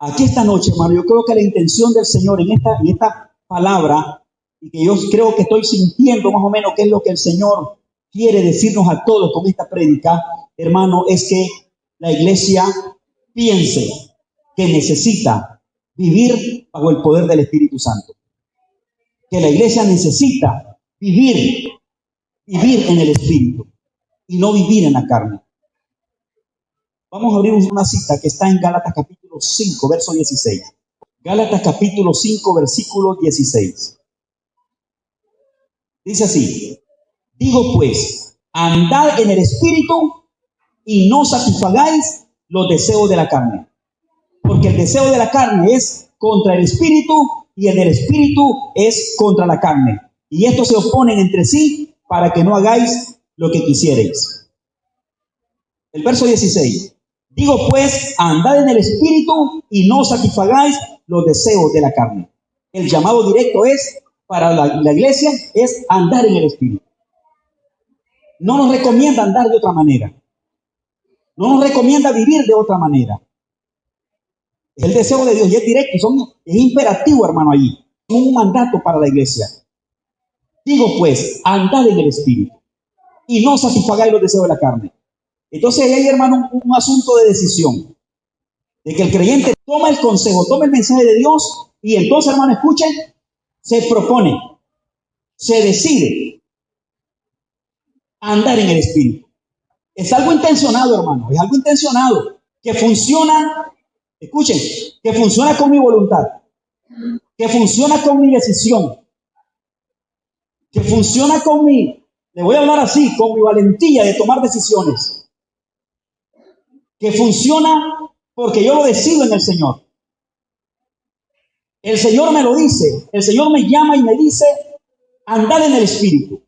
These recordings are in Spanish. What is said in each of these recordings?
Aquí esta noche, hermano, yo creo que la intención del Señor en esta palabra, y que yo creo que estoy sintiendo más o menos qué es lo que el Señor quiere decirnos a todos con esta prédica, hermano, es que la iglesia piense que necesita vivir bajo el poder del Espíritu Santo. Que la iglesia necesita vivir en el Espíritu y no vivir en la carne. Vamos a abrir una cita que está en Gálatas capítulo 5, verso 16. Gálatas capítulo 5, versículo 16. Dice así: digo pues, andad en el Espíritu y no satisfagáis los deseos de la carne. Porque el deseo de la carne es contra el Espíritu y el del Espíritu es contra la carne. Y estos se oponen entre sí para que no hagáis lo que quisierais. El verso 16. Digo pues, andad en el Espíritu y no satisfagáis los deseos de la carne. El llamado directo es, para la iglesia, es andar en el Espíritu. No nos recomienda andar de otra manera. No nos recomienda vivir de otra manera. Es el deseo de Dios y es directo, es imperativo, hermano, allí. Es un mandato para la iglesia. Digo pues, andad en el Espíritu y no satisfagáis los deseos de la carne. Entonces ahí hay, hermano, un asunto de decisión. De que el creyente toma el consejo, toma el mensaje de Dios y entonces, hermano, escuchen, se propone, se decide andar en el Espíritu. Es algo intencionado, hermano, es algo intencionado que funciona, escuchen, que funciona con mi voluntad, que funciona con mi decisión, que funciona con le voy a hablar así, con mi valentía de tomar decisiones. Que funciona porque yo lo decido en el Señor. El Señor me lo dice, el Señor me llama y me dice, andad en el Espíritu.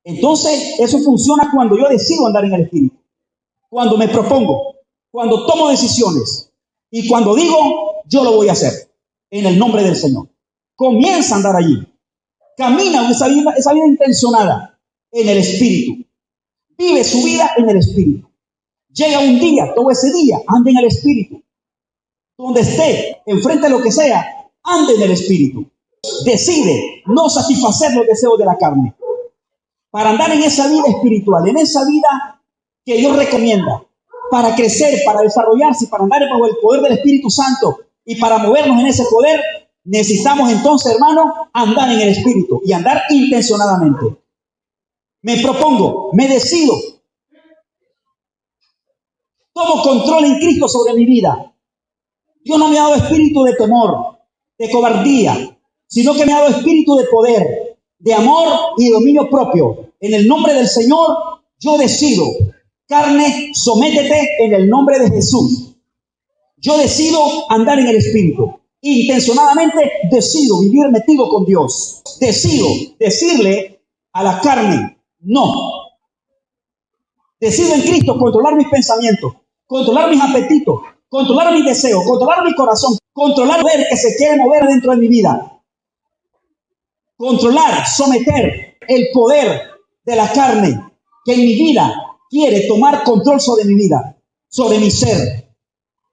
Entonces, eso funciona cuando yo decido andar en el Espíritu. Cuando me propongo, cuando tomo decisiones y cuando digo, yo lo voy a hacer en el nombre del Señor. Comienza a andar allí. Camina esa vida intencionada en el Espíritu. Vive su vida en el Espíritu. Llega un día, todo ese día, ande en el Espíritu. Donde esté, enfrente de lo que sea, ande en el Espíritu. Decide no satisfacer los deseos de la carne. Para andar en esa vida espiritual, en esa vida que Dios recomienda. Para crecer, para desarrollarse, para andar bajo el poder del Espíritu Santo y para movernos en ese poder, necesitamos entonces, hermano, andar en el Espíritu y andar intencionadamente. Me propongo, me decido. Tomo control en Cristo sobre mi vida. Dios no me ha dado espíritu de temor, de cobardía, sino que me ha dado espíritu de poder, de amor y de dominio propio. En el nombre del Señor, yo decido. Carne, sométete en el nombre de Jesús. Yo decido andar en el Espíritu. Intencionadamente decido vivir metido con Dios. Decido decirle a la carne, no. Decido en Cristo controlar mis pensamientos, controlar mis apetitos, controlar mis deseos, controlar mi corazón, controlar el poder que se quiere mover dentro de mi vida. Controlar, someter el poder de la carne que en mi vida quiere tomar control sobre mi vida, sobre mi ser.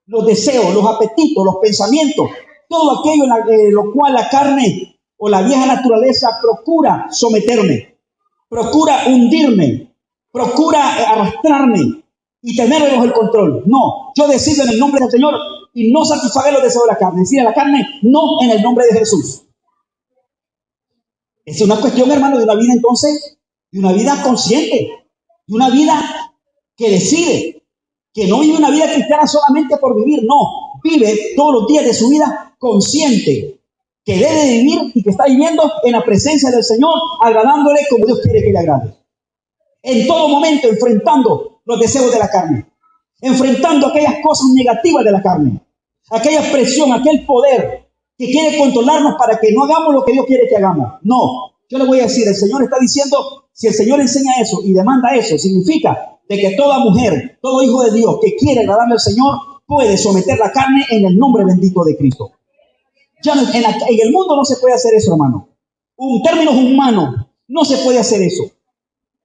Los deseos, los apetitos, los pensamientos, todo aquello en lo cual la carne o la vieja naturaleza procura someterme, procura hundirme, procura arrastrarme y tener bajo el control. No, yo decido en el nombre del Señor y no satisfacer los deseos de la carne. Decir a la carne, no, en el nombre de Jesús. Es una cuestión, hermano, de una vida entonces, de una vida consciente, de una vida que decide, que no vive una vida cristiana solamente por vivir, no, vive todos los días de su vida consciente, que debe de vivir y que está viviendo en la presencia del Señor, agradándole como Dios quiere que le agrade. En todo momento enfrentando los deseos de la carne, enfrentando aquellas cosas negativas de la carne, aquella presión, aquel poder que quiere controlarnos para que no hagamos lo que Dios quiere que hagamos. No, yo le voy a decir, el Señor está diciendo, si el Señor enseña eso y demanda eso, significa de que toda mujer, todo hijo de Dios que quiere agradarle al Señor, puede someter la carne en el nombre bendito de Cristo. Ya en el mundo no se puede hacer eso, hermano. En términos humanos, no se puede hacer eso.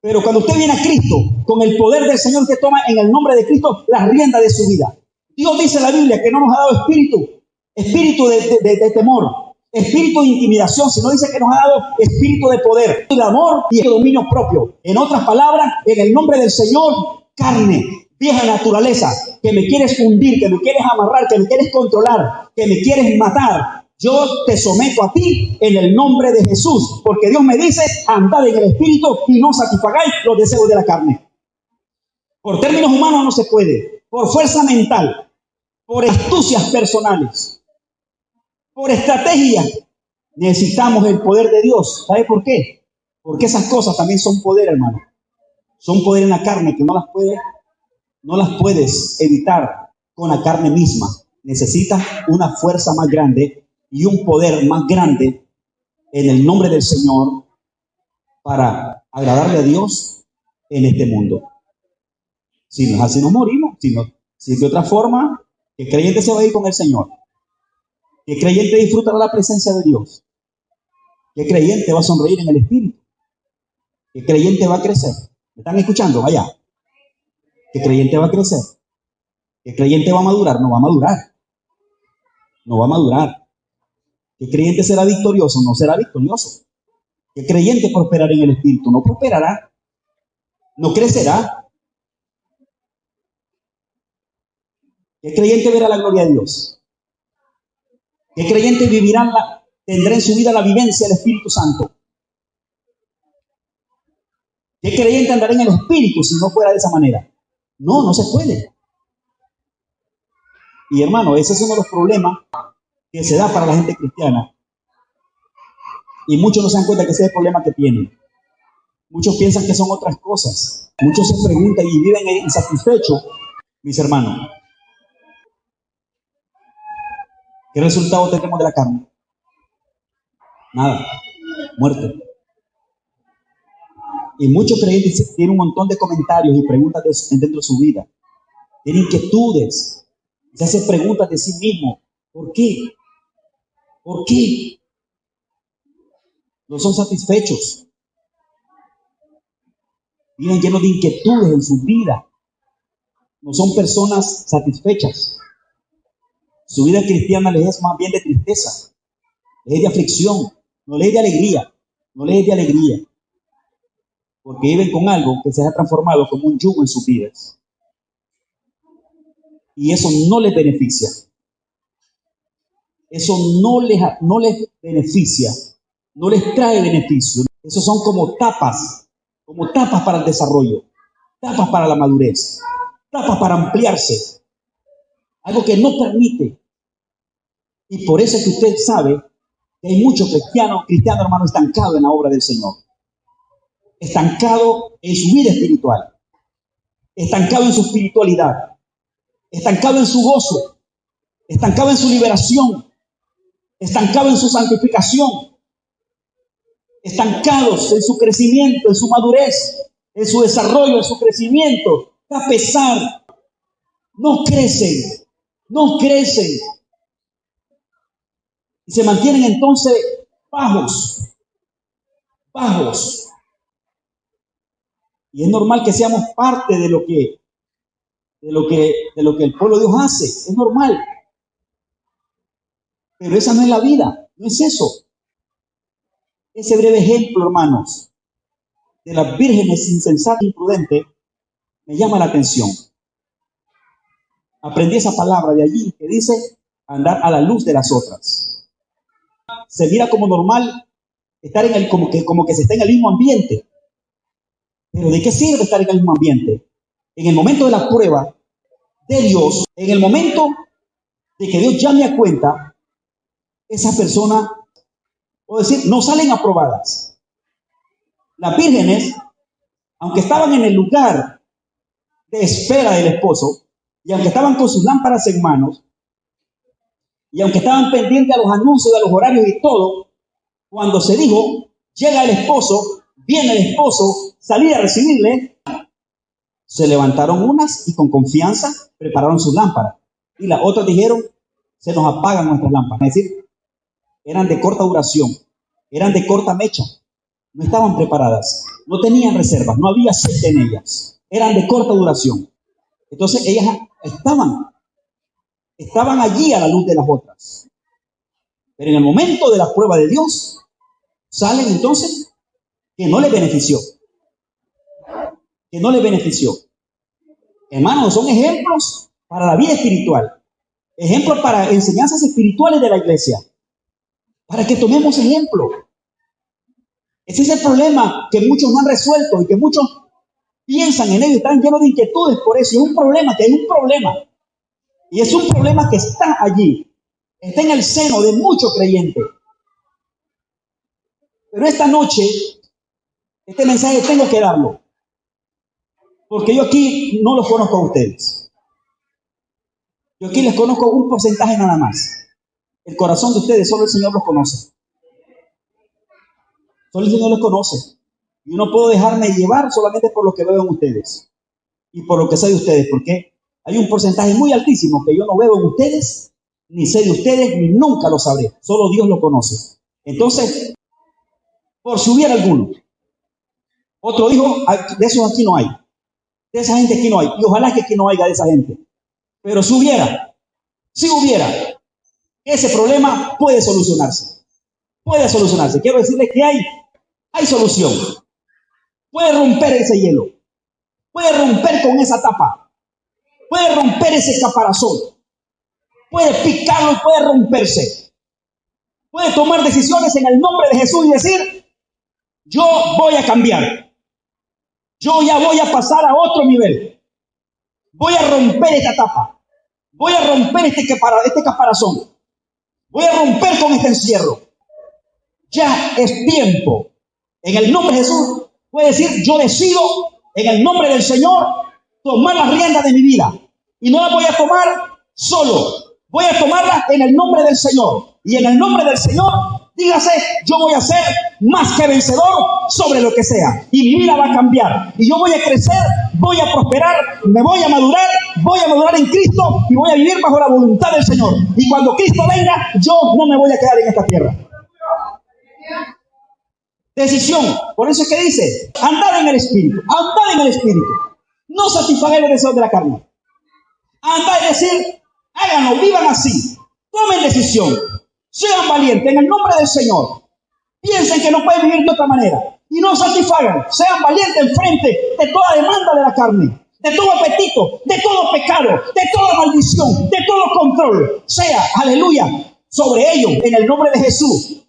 Pero cuando usted viene a Cristo, con el poder del Señor que toma en el nombre de Cristo las riendas de su vida. Dios dice en la Biblia que no nos ha dado espíritu de temor, espíritu de intimidación, sino dice que nos ha dado espíritu de poder, de amor y de dominio propio. En otras palabras, en el nombre del Señor, carne, vieja naturaleza, que me quieres hundir, que me quieres amarrar, que me quieres controlar, que me quieres matar, yo te someto a ti en el nombre de Jesús, porque Dios me dice, andad en el espíritu y no satisfagáis los deseos de la carne. Por términos humanos no se puede, por fuerza mental, por astucias personales, por estrategia, necesitamos el poder de Dios. ¿Sabe por qué? Porque esas cosas también son poder, hermano. Son poder en la carne que no las puedes evitar con la carne misma. Necesitas una fuerza más grande y un poder más grande en el nombre del Señor para agradarle a Dios en este mundo. Si no es así, nos morimos. Si de otra forma, el creyente se va a ir con el Señor. ¿Qué creyente disfrutará la presencia de Dios? ¿Qué creyente va a sonreír en el Espíritu? ¿Qué creyente va a crecer? ¿Me están escuchando? Vaya. ¿Qué creyente va a crecer? ¿Qué creyente va a madurar? No va a madurar. No va a madurar. ¿Qué creyente será victorioso? No será victorioso. ¿Qué creyente prosperará en el Espíritu? No prosperará. No crecerá. ¿Qué creyente verá la gloria de Dios? ¿Qué creyente tendrá en su vida la vivencia del Espíritu Santo? ¿Qué creyente andará en el Espíritu si no fuera de esa manera? No, no se puede. Y hermano, ese es uno de los problemas que se da para la gente cristiana. Y muchos no se dan cuenta que ese es el problema que tienen. Muchos piensan que son otras cosas. Muchos se preguntan y viven insatisfechos, mis hermanos. ¿Qué resultado tenemos de la carne? Nada. Muerte. Y muchos creyentes tienen un montón de comentarios y preguntas dentro de su vida. Tienen inquietudes. Se hacen preguntas de sí mismo. ¿Por qué? ¿Por qué? No son satisfechos. Viven llenos de inquietudes en su vida. No son personas satisfechas. Su vida cristiana les es más bien de tristeza. Les es de aflicción. No les es de alegría. No les es de alegría. Porque viven con algo que se ha transformado como un yugo en sus vidas. Y eso no les beneficia. Eso no les beneficia. No les trae beneficio. Esos son como tapas para el desarrollo, tapas para la madurez, tapas para ampliarse. Algo que no permite. Y por eso es que usted sabe que hay muchos cristianos, hermano, estancados en la obra del Señor. Estancado en su vida espiritual, estancado en su espiritualidad, estancado en su gozo, estancado en su liberación, estancado en su santificación, estancados en su crecimiento, en su madurez, en su desarrollo, en su crecimiento. A pesar, no crecen. Y se mantienen entonces bajos. Y es normal que seamos parte de lo que el pueblo de Dios hace. Es normal. Pero esa no es la vida. No es eso. Ese breve ejemplo, hermanos, de las vírgenes insensatas e imprudentes me llama la atención. Aprendí esa palabra de allí que dice andar a la luz de las otras. Se mira como normal estar como que se está en el mismo ambiente. Pero ¿de qué sirve estar en el mismo ambiente? En el momento de la prueba de Dios, en el momento de que Dios llame a cuenta, esa persona, puedo decir, no salen aprobadas. Las vírgenes, aunque estaban en el lugar de espera del esposo, y aunque estaban con sus lámparas en manos, y aunque estaban pendientes a los anuncios, de los horarios y todo, cuando se dijo, llega el esposo, viene el esposo, salí a recibirle, se levantaron unas y con confianza prepararon sus lámparas. Y las otras dijeron, se nos apagan nuestras lámparas. Es decir, eran de corta duración, eran de corta mecha, no estaban preparadas, no tenían reservas, no había aceite en ellas, eran de corta duración. Entonces ellas estaban estaban allí a la luz de las otras. Pero en el momento de la prueba de Dios, salen entonces que no les benefició. Que no les benefició. Hermanos, son ejemplos para la vida espiritual. Ejemplos para enseñanzas espirituales de la iglesia. Para que tomemos ejemplo. Ese es el problema que muchos no han resuelto y que muchos piensan en ello y están llenos de inquietudes por eso. Y es un problema, que hay un problema. Y es un problema que está allí. Está en el seno de muchos creyentes. Pero esta noche, este mensaje tengo que darlo. Porque yo aquí no los conozco a ustedes. Yo aquí les conozco un porcentaje nada más. El corazón de ustedes, solo el Señor los conoce. Solo el Señor los conoce. Y no puedo dejarme llevar solamente por lo que veo en ustedes. Y por lo que sé de ustedes. Porque hay un porcentaje muy altísimo que yo no veo en ustedes, ni sé de ustedes, ni nunca lo sabré. Solo Dios lo conoce. Entonces, por si hubiera alguno. Otro dijo, de esos aquí no hay. De esa gente aquí no hay. Y ojalá que aquí no haya de esa gente. Pero si hubiera, ese problema puede solucionarse. Puede solucionarse. Quiero decirles que hay solución. Puede romper ese hielo. Puede romper con esa tapa. Puede romper ese caparazón. Puede picarlo y puede romperse. Puede tomar decisiones en el nombre de Jesús y decir, yo voy a cambiar. Yo ya voy a pasar a otro nivel. Voy a romper esta tapa. Voy a romper este caparazón. Voy a romper con este encierro. Ya es tiempo. En el nombre de Jesús, puede decir, yo decido en el nombre del Señor tomar las riendas de mi vida. Y no las voy a tomar solo. Voy a tomarlas en el nombre del Señor. Y en el nombre del Señor, dígase, yo voy a ser más que vencedor sobre lo que sea. Y mi vida va a cambiar. Y yo voy a crecer, voy a prosperar, me voy a madurar en Cristo y voy a vivir bajo la voluntad del Señor. Y cuando Cristo venga, yo no me voy a quedar en esta tierra. Decisión. Por eso es que dice, andad en el Espíritu. Andad en el Espíritu. No satisfagáis los deseos de la carne. Andad, es decir, háganlo, vivan así. Tomen decisión. Sean valientes en el nombre del Señor. Piensen que no pueden vivir de otra manera. Y no satisfagan. Sean valientes en frente de toda demanda de la carne. De todo apetito. De todo pecado. De toda maldición. De todo control. Sea, aleluya, sobre ellos en el nombre de Jesús.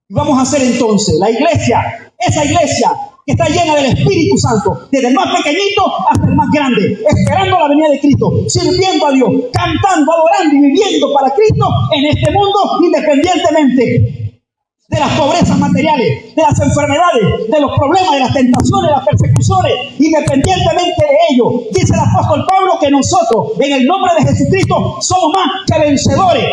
Y vamos a hacer entonces la iglesia. Esa iglesia que está llena del Espíritu Santo, desde el más pequeñito hasta el más grande, esperando la venida de Cristo, sirviendo a Dios, cantando, adorando y viviendo para Cristo en este mundo, independientemente de las pobrezas materiales, de las enfermedades, de los problemas, de las tentaciones, de las persecuciones, independientemente de ello. Dice el apóstol Pablo que nosotros, en el nombre de Jesucristo, somos más que vencedores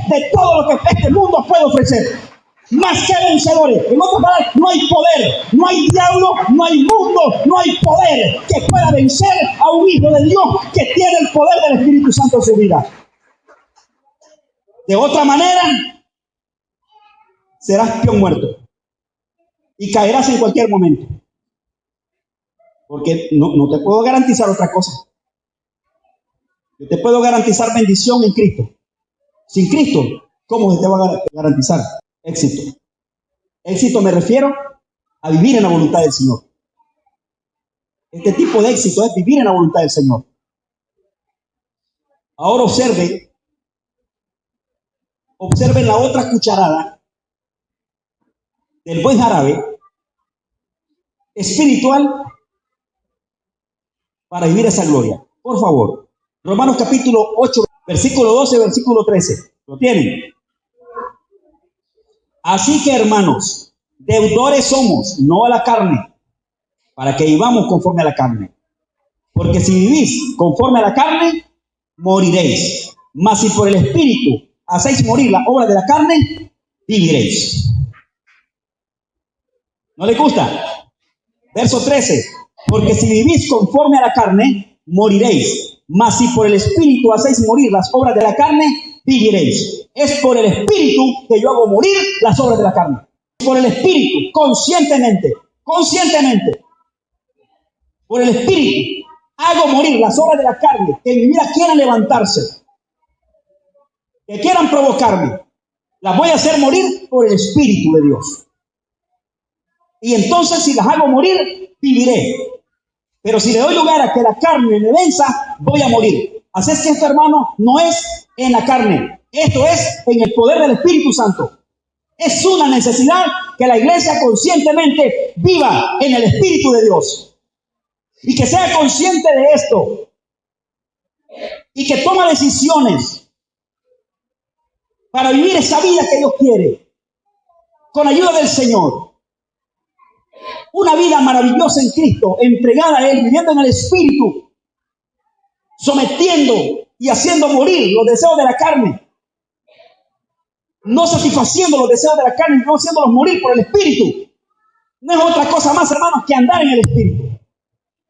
de todo lo que este mundo puede ofrecer. Más que vencedores. En otras palabras, no hay poder, no hay diablo, no hay mundo, no hay poder que pueda vencer a un hijo de Dios que tiene el poder del Espíritu Santo en su vida. De otra manera, serás peón muerto y caerás en cualquier momento. Porque no te puedo garantizar otra cosa. Yo te puedo garantizar bendición en Cristo. Sin Cristo, ¿cómo se te va a garantizar éxito? Éxito me refiero a vivir en la voluntad del Señor. Este tipo de éxito es vivir en la voluntad del Señor. Ahora observen la otra cucharada del buen jarabe espiritual para vivir esa gloria. Por favor, Romanos capítulo 8, versículo 12, versículo 13. ¿Lo tienen? Así que, hermanos, deudores somos, no a la carne, para que vivamos conforme a la carne. Porque si vivís conforme a la carne, moriréis. Mas si por el Espíritu hacéis morir la obra de la carne, viviréis. ¿No le gusta? Verso 13. Porque si vivís conforme a la carne, moriréis. Mas si por el Espíritu hacéis morir las obras de la carne, viviréis. Es por el Espíritu que yo hago morir las obras de la carne. Por el Espíritu, conscientemente. Por el Espíritu hago morir las obras de la carne, que en mi vida quieran levantarse, que quieran provocarme, las voy a hacer morir por el Espíritu de Dios. Y entonces si las hago morir, viviré. Pero si le doy lugar a que la carne me venza, voy a morir. Así es que esto, hermano, no es en la carne. Esto es en el poder del Espíritu Santo. Es una necesidad que la iglesia conscientemente viva en el Espíritu de Dios. Y que sea consciente de esto. Y que toma decisiones para vivir esa vida que Dios quiere. Con ayuda del Señor. Una vida maravillosa en Cristo, entregada a Él, viviendo en el Espíritu, sometiendo y haciendo morir los deseos de la carne, no satisfaciendo los deseos de la carne, no haciéndolos morir por el Espíritu. No es otra cosa más, hermanos, que andar en el Espíritu.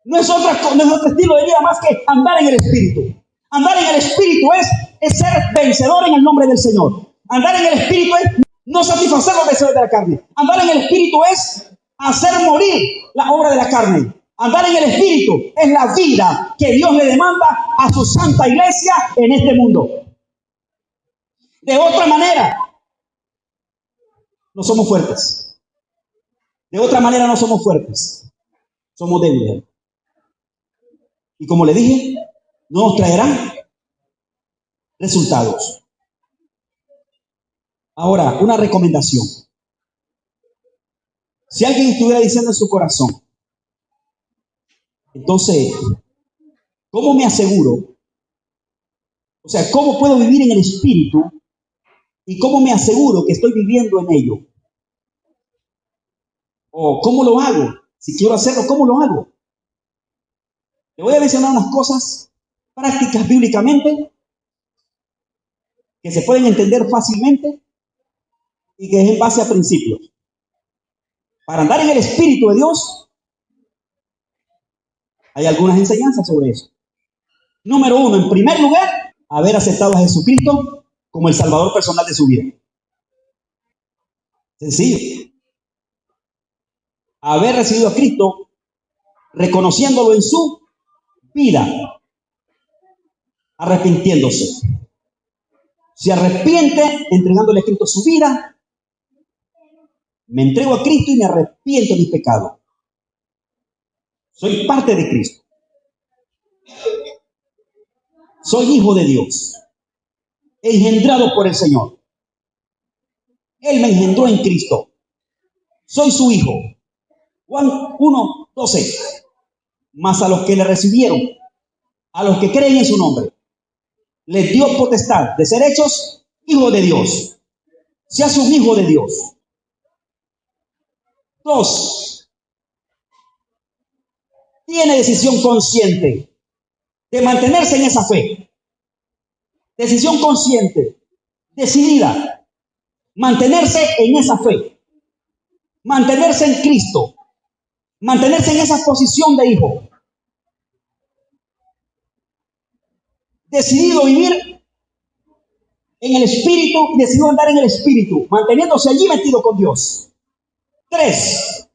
No es otro estilo de vida más que andar en el Espíritu. Andar en el Espíritu es ser vencedor en el nombre del Señor. Andar en el Espíritu es no satisfacer los deseos de la carne. Andar en el Espíritu es hacer morir la obra de la carne. Andar en el Espíritu es la vida que Dios le demanda a su santa iglesia en este mundo. De otra manera, no somos fuertes. De otra manera no somos fuertes. Somos débiles. Y como le dije, no nos traerán resultados. Ahora, una recomendación. Si alguien estuviera diciendo en su corazón, entonces, ¿cómo me aseguro? O sea, ¿cómo puedo vivir en el Espíritu? ¿Y cómo me aseguro que estoy viviendo en ello? ¿O cómo lo hago? Si quiero hacerlo, ¿cómo lo hago? Le voy a mencionar unas cosas prácticas bíblicamente que se pueden entender fácilmente y que es en base a principios. Para andar en el Espíritu de Dios, hay algunas enseñanzas sobre eso. Número 1, en primer lugar, haber aceptado a Jesucristo como el Salvador personal de su vida. Sencillo. Haber recibido a Cristo, reconociéndolo en su vida, arrepintiéndose. Se arrepiente entregándole a Cristo su vida. Me entrego a Cristo y me arrepiento de mis pecados. Soy parte de Cristo. Soy hijo de Dios, engendrado por el Señor. Él me engendró en Cristo. Soy su hijo. Juan 1:12. Mas a los que le recibieron, a los que creen en su nombre, les dio potestad de ser hechos hijos de Dios. Seas un hijo de Dios. 2. Tiene decisión consciente de mantenerse en esa fe. Decisión consciente, decidida. Mantenerse en esa fe. Mantenerse en Cristo. Mantenerse en esa posición de hijo. Decidido vivir en el Espíritu y decidido andar en el Espíritu, manteniéndose allí metido con Dios. 3.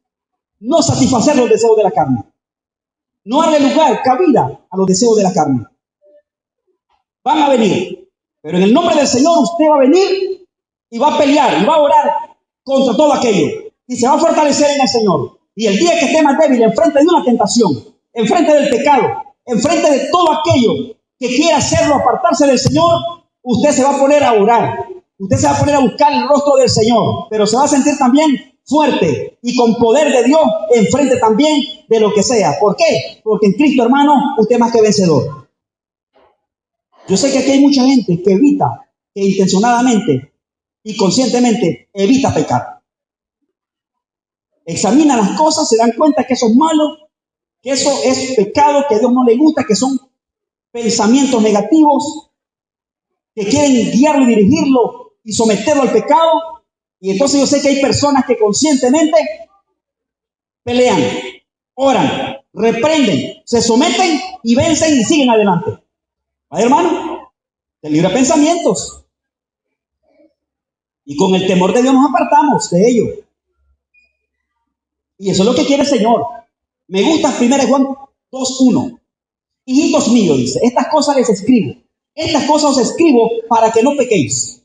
No satisfacer los deseos de la carne. No darle lugar, cabida a los deseos de la carne. Van a venir, pero en el nombre del Señor usted va a venir y va a pelear y va a orar contra todo aquello y se va a fortalecer en el Señor. Y el día que esté más débil, enfrente de una tentación, enfrente del pecado, enfrente de todo aquello que quiera hacerlo apartarse del Señor, usted se va a poner a orar. Usted se va a poner a buscar el rostro del Señor, pero se va a sentir también fuerte y con poder de Dios enfrente también de lo que sea. ¿Por qué? Porque en Cristo, hermano, usted es más que vencedor. Yo sé que aquí hay mucha gente que evita, que intencionadamente y conscientemente evita pecar. Examina las cosas, se dan cuenta que eso es malo, que eso es pecado, que a Dios no le gusta, que son pensamientos negativos, que quieren guiarlo y dirigirlo y someterlo al pecado. Y entonces yo sé que hay personas que conscientemente pelean, oran, reprenden, se someten y vencen y siguen adelante. ¿Vale, hermano? Te libra pensamientos. Y con el temor de Dios nos apartamos de ello. Y eso es lo que quiere el Señor. Me gusta 1 Juan 2:1. hijitos míos, dice, estas cosas les escribo. Estas cosas os escribo para que no pequéis.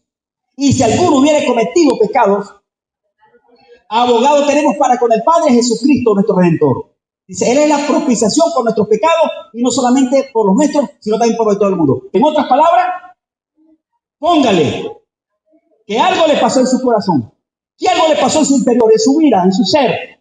Y si alguno hubiere cometido pecados, abogado tenemos para con el Padre, Jesucristo nuestro Redentor. Dice, Él es la propiciación por nuestros pecados, y no solamente por los nuestros, sino también por los de todo el mundo. En otras palabras, póngale que algo le pasó en su corazón, que algo le pasó en su interior, en su vida, en su ser,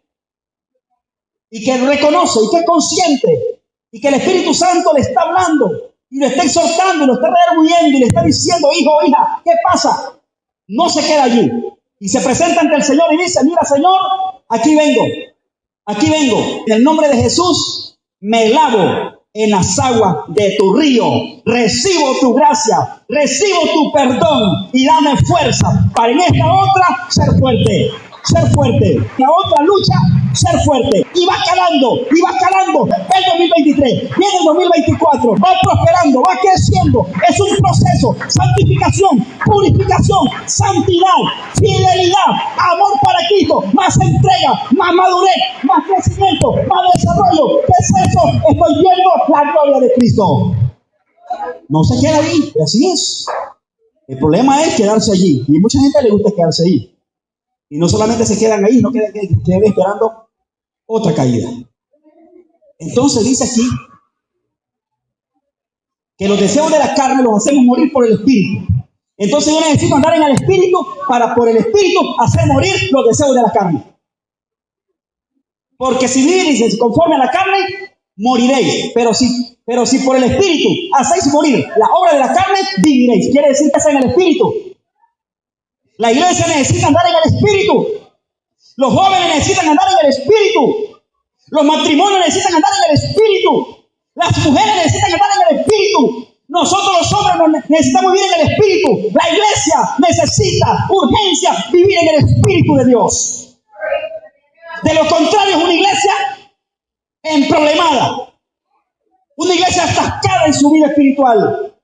y que reconoce, y que es consciente, y que el Espíritu Santo le está hablando, y lo está exhortando, y lo está redarguyendo, y le está diciendo, hijo, hija, ¿qué pasa? No se queda allí. Y se presenta ante el Señor y dice, mira, Señor, aquí vengo. Aquí vengo. En el nombre de Jesús me lavo en las aguas de tu río. Recibo tu gracia, recibo tu perdón y dame fuerza para en esta otra ser fuerte. Ser fuerte. En la otra lucha, ser fuerte. Y va calando, y va calando. El 2023, viene el 2024, va prosperando, va creciendo. Es un proceso. Santificación, purificación, santidad, fidelidad, amor para Cristo, más entrega, más madurez, más crecimiento, más desarrollo. ¿Qué es eso? Estoy viendo la gloria de Cristo. No se queda ahí, así es. El problema es quedarse allí. Y a mucha gente le gusta quedarse ahí. Y no solamente se quedan ahí, no quedan esperando otra caída. Entonces dice aquí que los deseos de la carne los hacemos morir por el Espíritu. Entonces yo necesito andar en el Espíritu para por el Espíritu hacer morir los deseos de la carne. Porque si vivís conforme a la carne, moriréis. Pero si por el Espíritu hacéis morir la obra de la carne, viviréis. Quiere decir que es en el Espíritu. La iglesia necesita andar en el Espíritu. Los jóvenes necesitan andar en el Espíritu. Los matrimonios necesitan andar en el Espíritu. Las mujeres necesitan andar en el Espíritu. Nosotros los hombres necesitamos vivir en el Espíritu. La iglesia necesita urgencia vivir en el Espíritu de Dios. De lo contrario es una iglesia emproblemada. Una iglesia atascada en su vida espiritual.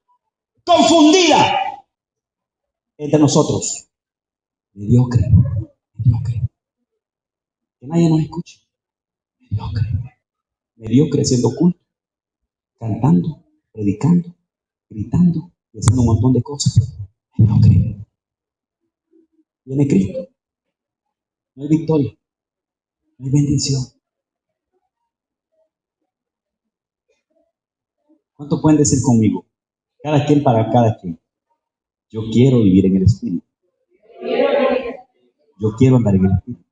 Confundida. Entre nosotros. Mediocre. Que nadie nos escuche. Mediocre siendo culto, cantando, predicando, gritando y haciendo un montón de cosas. Mediocre. Viene Cristo. No hay victoria. No hay bendición. ¿Cuánto pueden decir conmigo? Cada quien para cada quien. Yo quiero vivir en el Espíritu. Yo quiero andar en el Espíritu.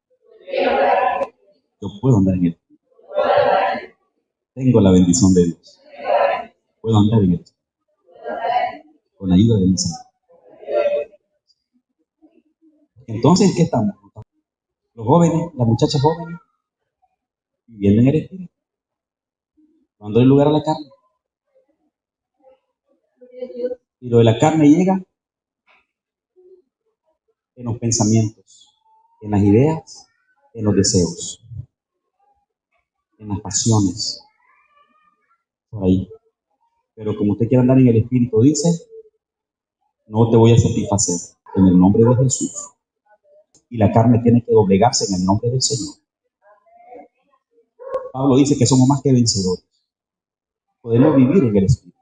Yo puedo andar en el Espíritu. Tengo la bendición de Dios. Puedo andar en el Espíritu. Con la ayuda de mi Señor. Entonces, ¿qué estamos? Los jóvenes, las muchachas jóvenes, viviendo en el Espíritu. Cuando hay lugar a la carne. Y lo de la carne llega en los pensamientos, en las ideas, en los deseos, en las pasiones, por ahí. Pero como usted quiere andar en el Espíritu, dice, no te voy a satisfacer en el nombre de Jesús. Y la carne tiene que doblegarse en el nombre del Señor. Pablo dice que somos más que vencedores. Podemos vivir en el Espíritu.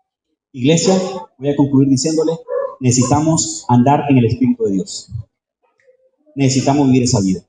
Iglesia, voy a concluir diciéndole, necesitamos andar en el Espíritu de Dios. Necesitamos vivir esa vida.